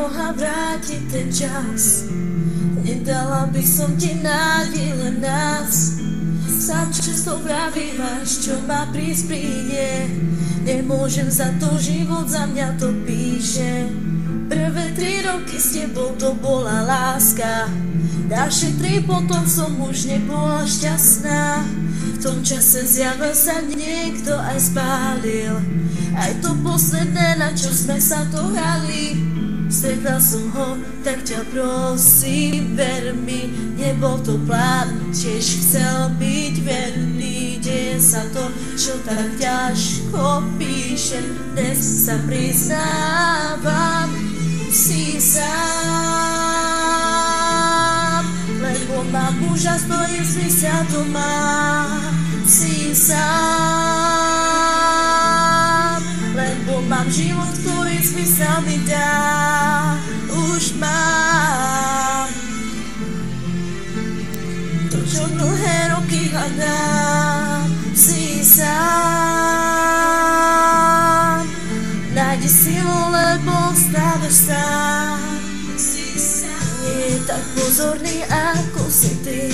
mohla vrátiť ten čas. Nedala by som ti nádej len nás. Sám často vravívaš, čo má prísť príde. Nemôžem za to, život za mňa to píše. Prvé 3 roky s tebou to bola láska. Ďalšie 3 potom som už nebola šťastná. V tom čase zjavil sa niekto aj spálil aj to posledné, na čo sme sa to hrali. Stretla som ho, tak ťa prosím, ver mi, nebol to plán, tiež chcel byť verný. Deje sa to, čo tak ťažko píšem, dnes sa priznávam, si sám, lebo mám muža, s ktorým si sa doma. Si sám, lebo mám život, ktorý zmysel mi dá. Už mám to, čo dlhé roky hľadám. Si sám, nájdi silu, lebo stále sám. Nie je tak pozorný, ako si ty.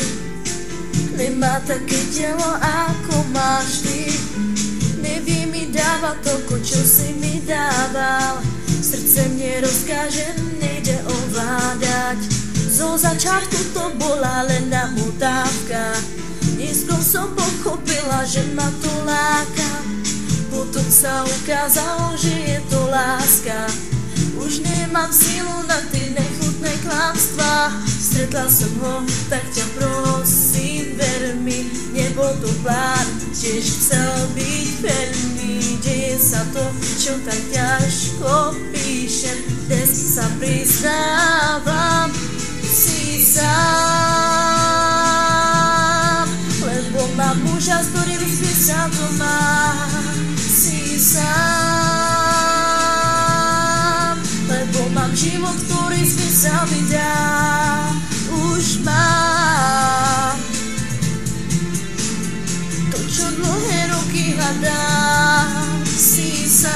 Nemá také telo, ako máš ty. Nevie mi dávať toľko, čo si mi dával. Srdce mne rozkáže, nejde ovládať. Zo začiatku to bola len namotávka. Neskôr som pochopila, že ma to láka. Potom sa ukázalo, že je to láska. Už nemám silu na tie nechutné klamstvá. Stretla som ho, tak ťa prosím, ver mi, nebol to plán, tiež chcel byť verný. Deje sa to, čo tak ťažko píšem, dnes sa priznávam, si sám, lebo mám muža, s ktorým si sa doma. Si sám, lebo mám život, ktorý zmysel mi dá. Už mám to, čo dlhé roky hľadám. Si sám,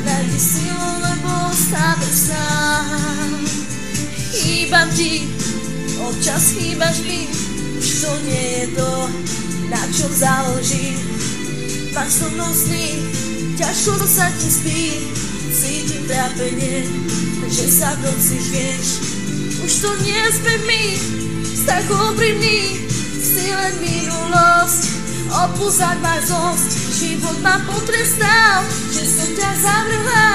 nájdi silu, lebo stále sám. Chýbam ti, občas chýbaš mi, už to nie je to, na čo záleží. Máš so mnou sny, ťažko sa ti spí, cítim trápenie, že sa v noci žvieš. Už to nie sme my, tak úprimný, si len minulosť, opúsať ma zosť. Život ma potrestal, že som ťa zavrhla.